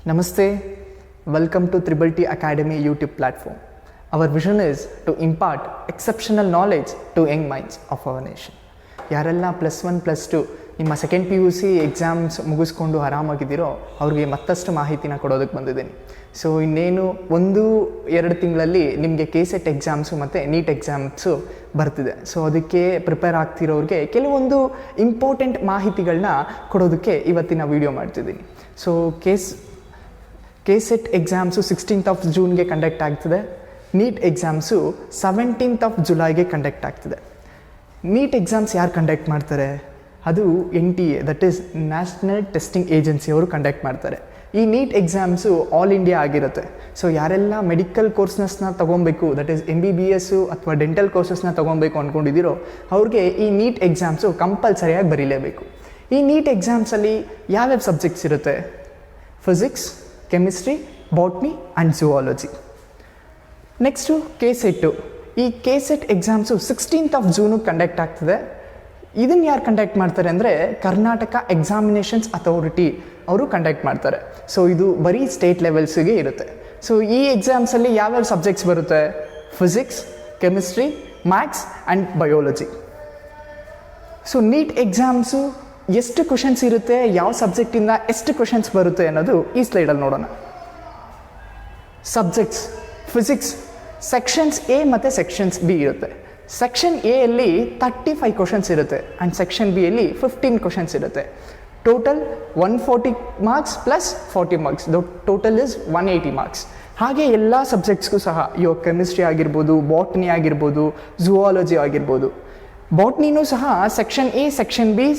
Namaste, welcome to Triple T Academy YouTube platform. Our vision is to impart exceptional knowledge to young minds of our nation. ಯಾರೆಲ್ಲ +1 +2 ನಿಮ್ಮ second PUC exams ಮುಗಿಸ್ಕೊಂಡು ಆರಾಮಾಗಿದ್ದೀರೋ ಅವ್ರಿಗೆ ಮತ್ತಷ್ಟು ಮಾಹಿತಿನ ಕೊಡೋದಕ್ಕೆ ಬಂದಿದ್ದೀನಿ. ಸೊ ಇನ್ನೇನು 1-2 ತಿಂಗಳಲ್ಲಿ ನಿಮಗೆ KCET ಎಕ್ಸಾಮ್ಸು ಮತ್ತು ನೀಟ್ ಎಕ್ಸಾಮ್ಸು ಬರ್ತಿದೆ. ಸೊ ಅದಕ್ಕೆ ಪ್ರಿಪೇರ್ ಆಗ್ತಿರೋರಿಗೆ ಕೆಲವೊಂದು ಇಂಪಾರ್ಟೆಂಟ್ ಮಾಹಿತಿಗಳನ್ನ ಕೊಡೋದಕ್ಕೆ ಇವತ್ತಿನ ವಿಡಿಯೋ ಮಾಡ್ತಿದ್ದೀನಿ. ಸೊ KCET ಎಕ್ಸಾಮ್ಸು 16th ಜೂನ್ಗೆ ಕಂಡಕ್ಟ್ ಆಗ್ತಿದೆ. ನೀಟ್ ಎಕ್ಸಾಮ್ಸು 17th ಜುಲೈಗೆ ಕಂಡಕ್ಟ್ ಆಗ್ತಿದೆ. ನೀಟ್ ಎಕ್ಸಾಮ್ಸ್ ಯಾರು ಕಂಡಕ್ಟ್ ಮಾಡ್ತಾರೆ? ಅದು NTA, that is National Testing Agency ಅವರು ಕಂಡಕ್ಟ್ ಮಾಡ್ತಾರೆ. ಈ ನೀಟ್ ಎಕ್ಸಾಮ್ಸು ಆಲ್ ಇಂಡಿಯಾ ಆಗಿರುತ್ತೆ. ಸೊ ಯಾರೆಲ್ಲ ಮೆಡಿಕಲ್ ಕೋರ್ಸ್ನ ತೊಗೊಬೇಕು, ದಟ್ ಈಸ್ MBBS ಅಥವಾ ಡೆಂಟಲ್ ಕೋರ್ಸಸ್ನ ತೊಗೊಬೇಕು ಅಂದ್ಕೊಂಡಿದ್ದೀರೋ ಅವ್ರಿಗೆ ಈ ನೀಟ್ ಎಕ್ಸಾಮ್ಸು ಕಂಪಲ್ಸರಿಯಾಗಿ ಬರೀಲೇಬೇಕು. ಈ ನೀಟ್ ಎಕ್ಸಾಮ್ಸಲ್ಲಿ ಯಾವ್ಯಾವ ಸಬ್ಜೆಕ್ಟ್ಸ್ ಇರುತ್ತೆ? Physics, chemistry, botany and zoology. Next KCET. ಈ KCET exams 16th June conduct ಆಗ್ತದೆ. ಇದನ್ನು ಯಾರು ಕಂಡಕ್ಟ್ ಮಾಡ್ತಾರೆ ಅಂದರೆ ಕರ್ನಾಟಕ ಎಕ್ಸಾಮಿನೇಷನ್ಸ್ ಅಥಾರಿಟಿ ಅವರು ಕಂಡಕ್ಟ್ ಮಾಡ್ತಾರೆ. ಸೊ ಇದು ಬರೀ ಸ್ಟೇಟ್ ಲೆವೆಲ್ಸಿಗೆ ಇರುತ್ತೆ. ಸೊ ಈ ಎಕ್ಸಾಮ್ಸಲ್ಲಿ ಯಾವ್ಯಾವ ಸಬ್ಜೆಕ್ಟ್ಸ್ ಬರುತ್ತೆ? Physics, chemistry, maths and biology. So NEET exams ಎಷ್ಟು ಕ್ವಶನ್ಸ್ ಇರುತ್ತೆ, ಯಾವ ಸಬ್ಜೆಕ್ಟಿಂದ ಎಷ್ಟು ಕ್ವಶನ್ಸ್ ಬರುತ್ತೆ ಅನ್ನೋದು ಈ ಸ್ಲೈಡಲ್ಲಿ ನೋಡೋಣ. ಸಬ್ಜೆಕ್ಟ್ಸ್: ಫಿಸಿಕ್ಸ್ ಸೆಕ್ಷನ್ಸ್ A ಮತ್ತು ಸೆಕ್ಷನ್ಸ್ B ಇರುತ್ತೆ. ಸೆಕ್ಷನ್ ಎಯಲ್ಲಿ 35 ಕ್ವಶನ್ಸ್ ಇರುತ್ತೆ ಆ್ಯಂಡ್ ಸೆಕ್ಷನ್ B ಯಲ್ಲಿ 15 ಕ್ವಶನ್ಸ್ ಇರುತ್ತೆ. Total 140 marks plus 40 marks, total is 180 marks. ಹಾಗೆ ಎಲ್ಲ ಸಬ್ಜೆಕ್ಟ್ಸ್ಗೂ ಸಹ ಇವಾಗ ಕೆಮಿಸ್ಟ್ರಿ ಆಗಿರ್ಬೋದು, ಬಾಟ್ನಿ ಆಗಿರ್ಬೋದು, ಝೂವಾಲಜಿ ಆಗಿರ್ಬೋದು. ಬಾಟ್ನಿನೂ ಸಹ ಸೆಕ್ಷನ್ A, ಸೆಕ್ಷನ್ B,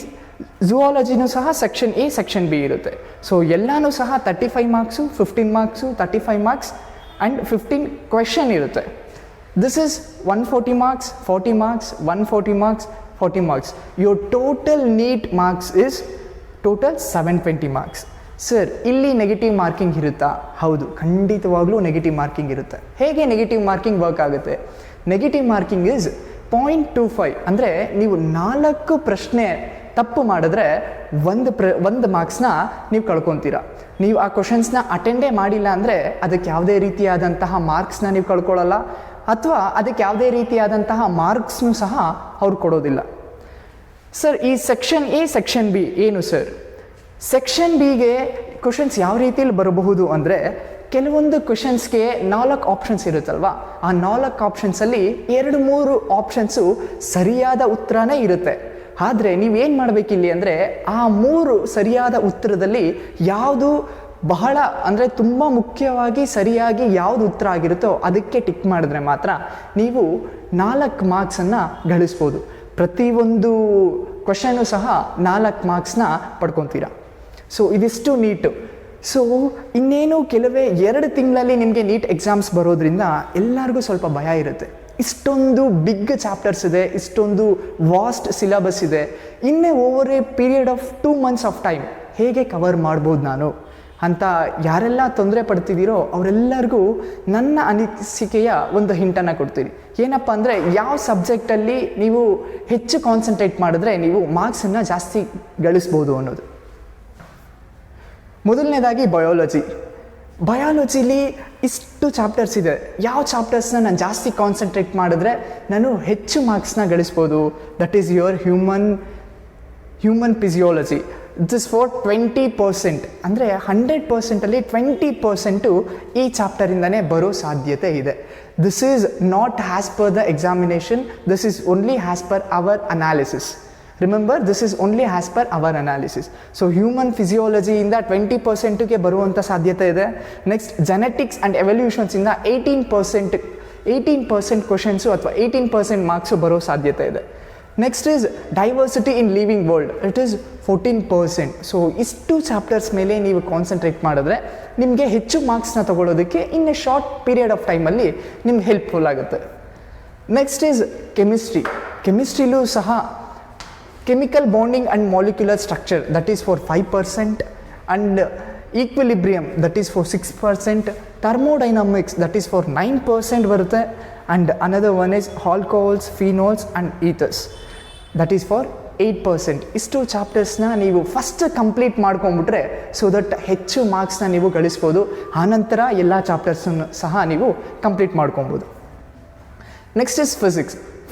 ಝೂವಾಲಜಿನೂ ಸಹ ಸೆಕ್ಷನ್ A, ಸೆಕ್ಷನ್ B ಇರುತ್ತೆ. ಸೊ ಎಲ್ಲನೂ ಸಹ 35 marks, 15 marks, 35 marks and 15 question ಇರುತ್ತೆ. This is 140 marks, 40 marks, 140 marks, 40 marks. Your total NEET marks is total 720 marks. Sir, ಇಲ್ಲಿ ನೆಗೆಟಿವ್ ಮಾರ್ಕಿಂಗ್ ಇರುತ್ತಾ? ಹೌದು, ಖಂಡಿತವಾಗ್ಲೂ ನೆಗೆಟಿವ್ ಮಾರ್ಕಿಂಗ್ ಇರುತ್ತೆ. ಹೇಗೆ ನೆಗೆಟಿವ್ ಮಾರ್ಕಿಂಗ್ ವರ್ಕ್ ಆಗುತ್ತೆ? Negative marking is 0.25. ಅಂದರೆ ನೀವು 4 ಪ್ರಶ್ನೆ ತಪ್ಪು ಮಾಡಿದ್ರೆ ಒಂದು ಮಾರ್ಕ್ಸ್ನ ನೀವು ಕಳ್ಕೊತೀರಾ. ನೀವು ಆ ಕ್ವಶನ್ಸ್ನ ಅಟೆಂಡೇ ಮಾಡಿಲ್ಲ ಅಂದರೆ ಅದಕ್ಕೆ ಯಾವುದೇ ರೀತಿಯಾದಂತಹ ಮಾರ್ಕ್ಸ್ನ ನೀವು ಕಳ್ಕೊಳ್ಳಲ್ಲ, ಅಥವಾ ಅದಕ್ಕೆ ಯಾವುದೇ ರೀತಿಯಾದಂತಹ ಮಾರ್ಕ್ಸ್ನೂ ಸಹ ಅವ್ರು ಕೊಡೋದಿಲ್ಲ. ಸರ್, ಈ ಸೆಕ್ಷನ್ A, ಸೆಕ್ಷನ್ B ಏನು ಸರ್? ಸೆಕ್ಷನ್ Bಗೆ ಕ್ವಶನ್ಸ್ ಯಾವ ರೀತಿಯಲ್ಲಿ ಬರಬಹುದು ಅಂದರೆ, ಕೆಲವೊಂದು ಕ್ವಶನ್ಸ್ಗೆ 4 ಆಪ್ಷನ್ಸ್ ಇರುತ್ತಲ್ವ, ಆ 4 ಆಪ್ಷನ್ಸಲ್ಲಿ 2-3 ಆಪ್ಷನ್ಸು ಸರಿಯಾದ ಉತ್ತರನೇ ಇರುತ್ತೆ. ಆದರೆ ನೀವೇನು ಮಾಡಬೇಕಿಲ್ಲಿ ಅಂದರೆ, ಆ 3 ಸರಿಯಾದ ಉತ್ತರದಲ್ಲಿ ಯಾವುದು ಬಹಳ ಅಂದರೆ ತುಂಬ ಮುಖ್ಯವಾಗಿ ಸರಿಯಾಗಿ ಯಾವುದು ಉತ್ತರ ಆಗಿರುತ್ತೋ ಅದಕ್ಕೆ ಟಿಕ್ ಮಾಡಿದ್ರೆ ಮಾತ್ರ ನೀವು 4 ಮಾರ್ಕ್ಸನ್ನು ಗಳಿಸ್ಬೋದು. ಪ್ರತಿಯೊಂದು ಕ್ವಶನು ಸಹ 4 ಮಾರ್ಕ್ಸ್ನ ಪಡ್ಕೊತೀರಾ. ಸೊ ಇದಿಷ್ಟು ನೀಟು. ಸೊ ಇನ್ನೇನು ಕೆಲವೇ 2 ತಿಂಗಳಲ್ಲಿ ನಿಮಗೆ ನೀಟ್ ಎಕ್ಸಾಮ್ಸ್ ಬರೋದ್ರಿಂದ ಎಲ್ಲರಿಗೂ ಸ್ವಲ್ಪ ಭಯ ಇರುತ್ತೆ. ಇಷ್ಟೊಂದು ಬಿಗ್ ಚಾಪ್ಟರ್ಸ್ ಇದೆ, ಇಷ್ಟೊಂದು ವಾಸ್ಟ್ ಸಿಲೆಬಸ್ ಇದೆ, ಇನ್ನೇ over A period of 2 months of time ಹೇಗೆ ಕವರ್ ಮಾಡ್ಬೋದು ನಾನು ಅಂತ ಯಾರೆಲ್ಲ ತೊಂದರೆ ಪಡ್ತಿದ್ದೀರೋ ಅವರೆಲ್ಲರಿಗೂ ನನ್ನ ಅನಿಸಿಕೆಯ ಒಂದು ಹಿಂಟನ್ನು ಕೊಡ್ತೀನಿ. ಏನಪ್ಪ ಅಂದರೆ, ಯಾವ ಸಬ್ಜೆಕ್ಟಲ್ಲಿ ನೀವು ಹೆಚ್ಚು ಕಾನ್ಸಂಟ್ರೇಟ್ ಮಾಡಿದ್ರೆ ನೀವು ಮಾರ್ಕ್ಸನ್ನು ಜಾಸ್ತಿ ಗಳಿಸ್ಬೋದು ಅನ್ನೋದು. ಮೊದಲನೇದಾಗಿ ಬಯಾಲಜಿಲಿ ಇಷ್ಟು ಚಾಪ್ಟರ್ಸ್ ಇದೆ. ಯಾವ ಚಾಪ್ಟರ್ಸ್ನ ನಾನು ಜಾಸ್ತಿ ಕಾನ್ಸಂಟ್ರೇಟ್ ಮಾಡಿದ್ರೆ ನಾನು ಹೆಚ್ಚು ಮಾರ್ಕ್ಸ್ನ ಗಳಿಸ್ಬೋದು? That is your human physiology. This for 20%, ಅಂದರೆ 100%ಅಲ್ಲಿ 20% ಈ ಚಾಪ್ಟರಿಂದನೇ ಬರೋ ಸಾಧ್ಯತೆ ಇದೆ. This is not as per the examination, this is only as per our analysis. Remember, this is only as per our analysis. So human ಫಿಸಿಯಾಲಜಿಯಿಂದ 20%ಗೆ ಬರುವಂಥ ಸಾಧ್ಯತೆ ಇದೆ. ನೆಕ್ಸ್ಟ್ ಜೆನೆಟಿಕ್ಸ್ ಆ್ಯಂಡ್ ಎವಲ್ಯೂಷನ್ಸಿಂದ 18% ಕ್ವಶನ್ಸು ಅಥವಾ 18% ಮಾರ್ಕ್ಸು ಬರೋ ಸಾಧ್ಯತೆ ಇದೆ. Next is diversity in living world, it is 14%. So ಇಷ್ಟು ಚಾಪ್ಟರ್ಸ್ ಮೇಲೆ ನೀವು ಕಾನ್ಸಂಟ್ರೇಟ್ ಮಾಡಿದ್ರೆ ನಿಮಗೆ ಹೆಚ್ಚು ಮಾರ್ಕ್ಸ್ನ ತೊಗೊಳ್ಳೋದಕ್ಕೆ in a short period of ಟೈಮಲ್ಲಿ ನಿಮ್ಗೆ ಹೆಲ್ಪ್ಫುಲ್ ಆಗುತ್ತೆ. ನೆಕ್ಸ್ಟ್ ಈಸ್ ಕೆಮಿಸ್ಟ್ರಿಲೂ ಸಹ chemical bonding and molecular structure, that is for 5%, and equilibrium, that is for 6%, thermodynamics, that is for 9% ಬರುತ್ತೆ, and another one is alcohols, phenols and ethers, that is for 8%. ಇಷ್ಟು ಚಾಪ್ಟರ್ಸ್ನ ನೀವು first complete ಮಾಡ್ಕೊಂಬಿಟ್ರೆ so that ಹೆಚ್ಚು ಮಾರ್ಕ್ಸ್ನ ನೀವು ಗಳಿಸ್ಬೋದು. ಆನಂತರ ಎಲ್ಲ ಚಾಪ್ಟರ್ಸನ್ನು ಸಹ ನೀವು ಕಂಪ್ಲೀಟ್ ಮಾಡ್ಕೊಬೋದು. ನೆಕ್ಸ್ಟ್ ಇಸ್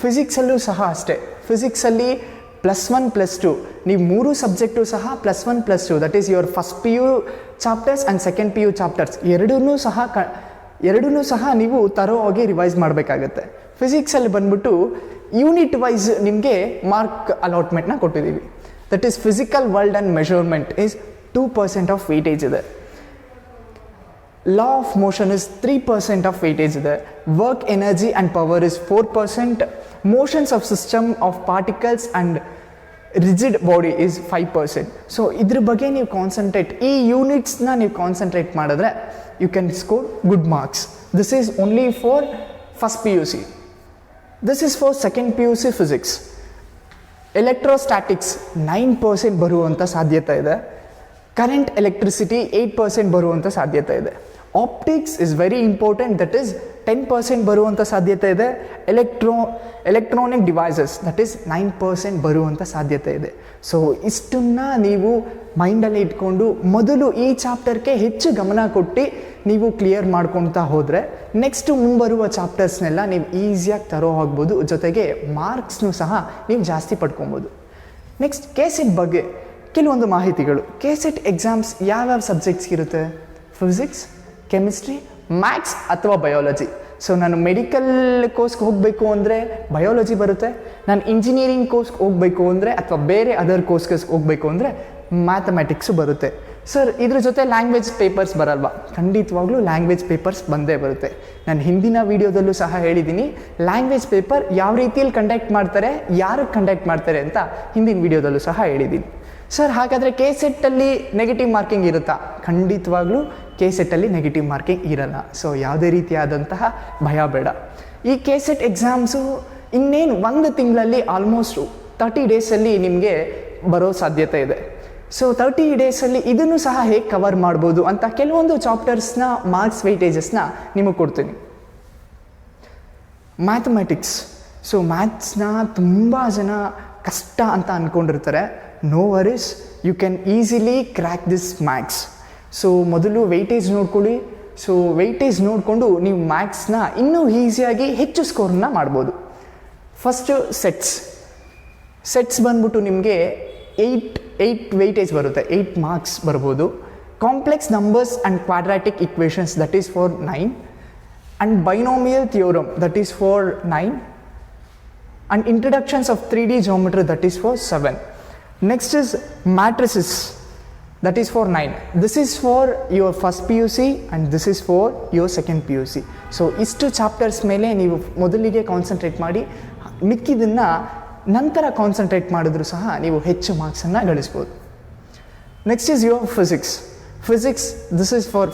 ಫಿಸಿಕ್ಸಲ್ಲೂ ಸಹ ಅಷ್ಟೇ. ಫಿಸಿಕ್ಸಲ್ಲಿ +1 +2 ನೀವು 3 ಸಬ್ಜೆಕ್ಟು ಸಹ +1 +2 that is your first P U chapters and second P U chapters ಎರಡೂ ಸಹ ನೀವು ತರೋವಾಗಿ ರಿವೈಸ್ ಮಾಡಬೇಕಾಗತ್ತೆ. ಫಿಸಿಕ್ಸಲ್ಲಿ ಬಂದ್ಬಿಟ್ಟು ಯೂನಿಟ್ ವೈಸ್ ನಿಮಗೆ ಮಾರ್ಕ್ ಅಲಾಟ್ಮೆಂಟ್ನ ಕೊಟ್ಟಿದ್ದೀವಿ. That is physical world and measurement is 2% of weightage ಇದೆ. Law of motion is 3% of weightage ಇದೆ. Work energy and power is 4%. Motions of system of particles and rigid body is 5%. So ಇದ್ರ ಬಗ್ಗೆ ನೀವು concentrate, ಈ ಯೂನಿಟ್ಸ್ನ ನೀವು concentrate ಮಾಡಿದ್ರೆ you can score good marks. This is only for first P U C. This is for second P U C physics. Electrostatics 9% ಬರುವಂಥ ಸಾಧ್ಯತೆ ಇದೆ. ಕರೆಂಟ್ ಎಲೆಕ್ಟ್ರಿಸಿಟಿ 8% ಬರುವಂಥ ಸಾಧ್ಯತೆ ಇದೆ. Optics is very important, that is 10% ಬರುವಂಥ ಸಾಧ್ಯತೆ ಇದೆ. ಎಲೆಕ್ಟ್ರಾನಿಕ್ ಡಿವೈಸಸ್ ದಟ್ ಈಸ್ 9% ಬರುವಂಥ ಸಾಧ್ಯತೆ ಇದೆ. ಸೊ ಇಷ್ಟನ್ನು ನೀವು ಮೈಂಡಲ್ಲಿ ಇಟ್ಕೊಂಡು ಮೊದಲು ಈ ಚಾಪ್ಟರ್ಗೆ ಹೆಚ್ಚು ಗಮನ ಕೊಟ್ಟು ನೀವು ಕ್ಲಿಯರ್ ಮಾಡ್ಕೊಳ್ತಾ ಹೋದರೆ ನೆಕ್ಸ್ಟ್ ಮುಂಬರುವ ಚಾಪ್ಟರ್ಸ್ನೆಲ್ಲ ನೀವು ಈಸಿಯಾಗಿ ತರೋ ಆಗ್ಬೋದು. ಜೊತೆಗೆ ಮಾರ್ಕ್ಸ್ನೂ ಸಹ ನೀವು ಜಾಸ್ತಿ ಪಡ್ಕೊಬೋದು. ನೆಕ್ಸ್ಟ್ ಕೆಸೆಟ್ ಬಗ್ಗೆ ಕೆಲವೊಂದು ಮಾಹಿತಿಗಳು. ಕೆಸೆಟ್ ಎಕ್ಸಾಮ್ಸ್ ಯಾವ್ಯಾವ ಸಬ್ಜೆಕ್ಟ್ಸ್ಗಿರುತ್ತೆ? ಫಿಸಿಕ್ಸ್, ಕೆಮಿಸ್ಟ್ರಿ, ಮ್ಯಾಥ್ಸ್ ಅಥವಾ ಬಯಾಲಜಿ. ಸೊ ನಾನು ಮೆಡಿಕಲ್ ಕೋರ್ಸ್ಗೆ ಹೋಗಬೇಕು ಅಂದರೆ ಬಯಾಲಜಿ ಬರುತ್ತೆ. ನಾನು ಇಂಜಿನಿಯರಿಂಗ್ ಕೋರ್ಸ್ಗೆ ಹೋಗಬೇಕು ಅಂದರೆ ಅಥವಾ ಬೇರೆ ಅದರ್ ಕೋರ್ಸ್ಗೆ ಹೋಗಬೇಕು ಅಂದರೆ ಮ್ಯಾಥಮೆಟಿಕ್ಸು ಬರುತ್ತೆ. ಸರ್ ಇದ್ರ ಜೊತೆ ಲ್ಯಾಂಗ್ವೇಜ್ ಪೇಪರ್ಸ್ ಬರಲ್ವಾ? ಖಂಡಿತವಾಗ್ಲೂ ಲ್ಯಾಂಗ್ವೇಜ್ ಪೇಪರ್ಸ್ ಬಂದೇ ಬರುತ್ತೆ. ನಾನು ಹಿಂದಿನ ವೀಡಿಯೋದಲ್ಲೂ ಸಹ ಹೇಳಿದ್ದೀನಿ, ಲ್ಯಾಂಗ್ವೇಜ್ ಪೇಪರ್ ಯಾವ ರೀತಿಯಲ್ಲಿ ಕಂಡಕ್ಟ್ ಮಾಡ್ತಾರೆ, ಯಾರಿಗೆ ಕಂಡಕ್ಟ್ ಮಾಡ್ತಾರೆ ಅಂತ ಹಿಂದಿನ ವೀಡಿಯೋದಲ್ಲೂ ಸಹ ಹೇಳಿದ್ದೀನಿ. ಸರ್ ಹಾಗಾದರೆ ಕೆಸೆಟ್ಟಲ್ಲಿ ನೆಗೆಟಿವ್ ಮಾರ್ಕಿಂಗ್ ಇರುತ್ತಾ? ಖಂಡಿತವಾಗ್ಲೂ ಕೆಸೆಟ್ಟಲ್ಲಿ ನೆಗೆಟಿವ್ ಮಾರ್ಕಿಂಗ್ ಇರಲ್ಲ. ಸೊ ಯಾವುದೇ ರೀತಿಯಾದಂತಹ ಭಯ ಬೇಡ. ಈ ಕೆಸೆಟ್ ಎಕ್ಸಾಮ್ಸು ಇನ್ನೇನು 1 ತಿಂಗಳಲ್ಲಿ ಆಲ್ಮೋಸ್ಟ್ 30 ಡೇಸಲ್ಲಿ ನಿಮಗೆ ಬರೋ ಸಾಧ್ಯತೆ ಇದೆ. ಸೊ 30 ಡೇಸಲ್ಲಿ ಇದನ್ನು ಸಹ ಹೇಗೆ ಕವರ್ ಮಾಡ್ಬೋದು ಅಂತ ಕೆಲವೊಂದು ಚಾಪ್ಟರ್ಸ್ನ ಮಾರ್ಕ್ಸ್ ವೆಯ್ಟೇಜಸ್ನ ನಿಮಗೆ ಕೊಡ್ತೀನಿ. ಮ್ಯಾಥಮೆಟಿಕ್ಸ್. ಸೊ ಮ್ಯಾಥ್ಸ್ನ ತುಂಬ ಜನ ಕಷ್ಟ ಅಂತ ಅಂದ್ಕೊಂಡಿರ್ತಾರೆ. No worries, you can easily crack this maths. So ಮೊದಲು ವೆಯ್ಟೇಜ್ ನೋಡ್ಕೊಳ್ಳಿ. ಸೊ ವೆಯ್ಟೇಜ್ ನೋಡಿಕೊಂಡು ನೀವು ಮ್ಯಾಥ್ಸ್ನ ಇನ್ನೂ ಈಸಿಯಾಗಿ ಹೆಚ್ಚು ಸ್ಕೋರನ್ನ ಮಾಡ್ಬೋದು. ಫಸ್ಟು ಸೆಟ್ಸ್ ಬಂದ್ಬಿಟ್ಟು ನಿಮಗೆ 8 ವೆಯ್ಟೇಜ್ ಬರುತ್ತೆ, 8 ಮಾರ್ಕ್ಸ್ ಬರ್ಬೋದು. Complex numbers and quadratic equations that is for 9 and binomial theorem that is for 9 and introductions of 3D geometry that is for 7. Next is matrices that is for 9. This is for your first PUC and this is for your second PUC. So ಇಷ್ಟು chapters ಮೇಲೆ ನೀವು ಮೊದಲಿಗೆ concentrate ಮಾಡಿ ಮಿಕ್ಕಿದ್ದನ್ನು ನಂತರ concentrate ಮಾಡಿದ್ರೂ ಸಹ ನೀವು ಹೆಚ್ಚು ಮಾರ್ಕ್ಸನ್ನು ಗಳಿಸ್ಬೋದು. Next is your physics. This is for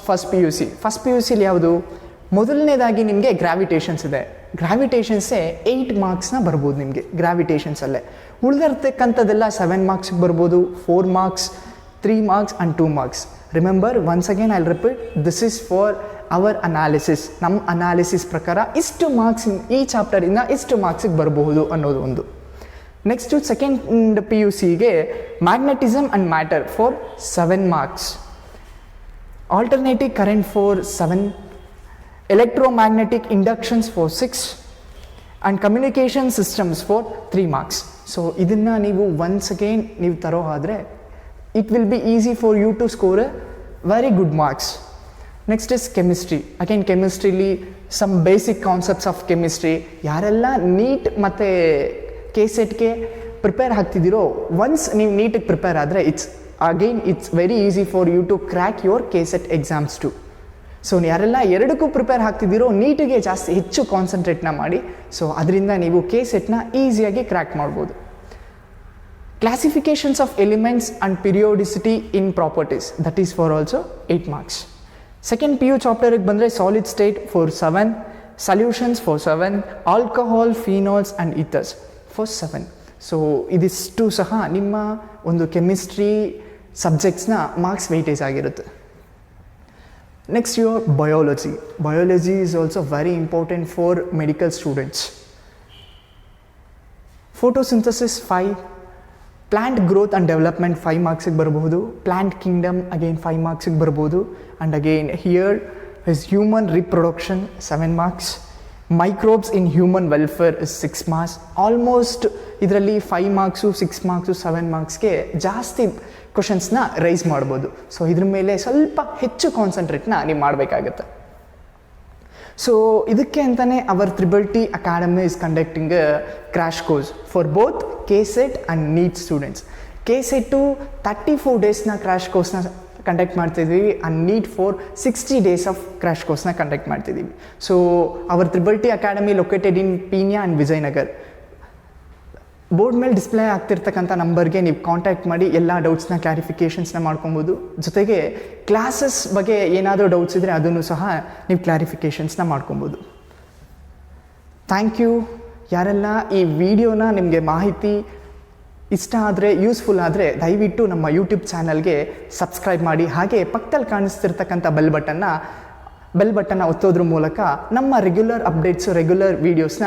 first PUC. First PUCಲಿ ಯಾವುದು? ಮೊದಲನೇದಾಗಿ ನಿಮಗೆ ಗ್ರಾವಿಟೇಷನ್ಸ್ ಇದೆ. ಗ್ರಾವಿಟೇಷನ್ಸೇ 8 ಮಾರ್ಕ್ಸ್ನ ಬರ್ಬೋದು ನಿಮಗೆ ಗ್ರಾವಿಟೇಷನ್ಸಲ್ಲೇ. ಉಳಿದಿರ್ತಕ್ಕಂಥದ್ದೆಲ್ಲ 7 ಮಾರ್ಕ್ಸ್ಗೆ ಬರ್ಬೋದು, 4 marks, 3 marks and 2 marks. Remember once again I repeat, this is for our analysis. ನಮ್ಮ ಅನಾಲಿಸಿಸ್ ಪ್ರಕಾರ ಇಷ್ಟು ಮಾರ್ಕ್ಸ್ ಈ ಚಾಪ್ಟರಿಂದ ಇಷ್ಟು ಮಾರ್ಕ್ಸಿಗೆ ಬರಬಹುದು ಅನ್ನೋದು ಒಂದು. ನೆಕ್ಸ್ಟು ಸೆಕೆಂಡ್ PUCಗೆ magnetism and matter for 7 marks, alternative current for 7, electromagnetic inductions for 6 and communication systems for 3 marks. So ಇದನ್ನು ನೀವು once again ನೀವು ತರೋ ಆದರೆ it will be easy for you to score a very good marks. Next is chemistry. Again chemistryಲಿ some basic concepts of chemistry. ಯಾರೆಲ್ಲ neat ಮತ್ತು ಕೆಸೆಟ್ಗೆ prepare ಆಗ್ತಿದ್ದೀರೋ once ನೀವು ನೀಟಿಗೆ prepare ಆದರೆ it's very easy for you to crack your KCET exams too. So ಯಾರೆಲ್ಲ ಎರಡಕ್ಕೂ prepare ಆಗ್ತಿದ್ದೀರೋ ನೀಟಿಗೆ ಜಾಸ್ತಿ ಹೆಚ್ಚು ಕಾನ್ಸಂಟ್ರೇಟ್ನ ಮಾಡಿ. So ಅದರಿಂದ ನೀವು ಕೆಸೆಟ್ನ ಈಸಿಯಾಗಿ ಕ್ರ್ಯಾಕ್ ಮಾಡ್ಬೋದು. Classifications of elements and periodicity in properties that is for also 8 marks. Second PU ಚಾಪ್ಟರಿಗೆ ಬಂದರೆ solid state for 7, solutions for 7, alcohol, phenols and ethers for 7. So ಇದಿಷ್ಟು ಸಹ ನಿಮ್ಮ ಒಂದು ಕೆಮಿಸ್ಟ್ರಿ ಸಬ್ಜೆಕ್ಟ್ಸ್ನ ಮಾರ್ಕ್ಸ್ ವೆಯ್ಟೇಜ್ ಆಗಿರುತ್ತೆ. Next, your biology. Biology is also very important for medical students. Photosynthesis 5, plant growth and development 5 ಮಾರ್ಕ್ಸಿಗೆ ಬರಬಹುದು, plant Kingdom again 5 ಮಾರ್ಕ್ಸಿಗೆ ಬರ್ಬೋದು. And again here is human reproduction 7 marks, microbes in human welfare is 6 marks. Almost ಇದರಲ್ಲಿ 5 marks 6 marks 7 ಮಾರ್ಕ್ಸ್ಗೆ ಜಾಸ್ತಿ ಕ್ವಶನ್ಸ್ನ rice ಮಾಡ್ಬೋದು. So ಇದ್ರ ಮೇಲೆ ಸ್ವಲ್ಪ ಹೆಚ್ಚು ಕಾನ್ಸಂಟ್ರೇಟ್ನ ನೀವು ಮಾಡಬೇಕಾಗತ್ತೆ. ಸೊ ಇದಕ್ಕೆ ಅಂತಲೇ our triple T academy is conducting a crash course for both KCET and NEET students. KCET 34 ಡೇಸ್ನ ಕ್ರ್ಯಾಶ್ ಕೋರ್ಸ್ನ ಕಂಡಕ್ಟ್ ಮಾಡ್ತಿದ್ದೀವಿ and NEET for 60 days of crash ಕೋರ್ಸ್ನ ಕಂಡಕ್ಟ್ ಮಾಡ್ತಿದ್ದೀವಿ. So our triple T academy located in Peenya and Vijayanagar. Board ಮೇಲೆ display ಆಗ್ತಿರ್ತಕ್ಕಂಥ ನಂಬರ್ಗೆ ನೀವು contact ಮಾಡಿ ಎಲ್ಲ ಡೌಟ್ಸ್ನ ಕ್ಲಾರಿಫಿಕೇಷನ್ಸ್ನ ಮಾಡ್ಕೊಬೋದು. ಜೊತೆಗೆ ಕ್ಲಾಸಸ್ ಬಗ್ಗೆ ಏನಾದರೂ ಡೌಟ್ಸ್ ಇದ್ದರೆ ಅದನ್ನು ಸಹ ನೀವು ಕ್ಲಾರಿಫಿಕೇಷನ್ಸ್ನ ಮಾಡ್ಕೊಬೋದು. Thank you. ಯಾರೆಲ್ಲ ಈ ವಿಡಿಯೋನ ನಿಮಗೆ ಮಾಹಿತಿ ಇಷ್ಟ ಆದರೆ, ಯೂಸ್ಫುಲ್ ಆದರೆ ದಯವಿಟ್ಟು ನಮ್ಮ ಯೂಟ್ಯೂಬ್ ಚಾನಲ್ಗೆ ಸಬ್ಸ್ಕ್ರೈಬ್ ಮಾಡಿ. ಹಾಗೆ ಪಕ್ಕದಲ್ಲಿ ಕಾಣಿಸ್ತಿರ್ತಕ್ಕಂಥ ಬೆಲ್ ಬಟನ್ನ ಒತ್ತೋದ್ರ ಮೂಲಕ ನಮ್ಮ ರೆಗ್ಯುಲರ್ ಅಪ್ಡೇಟ್ಸು, ರೆಗ್ಯುಲರ್ ವೀಡಿಯೋಸ್ನ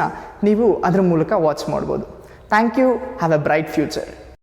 ನೀವು ಅದರ ಮೂಲಕ ವಾಚ್ ಮಾಡ್ಬೋದು. Thank you. Have a bright future.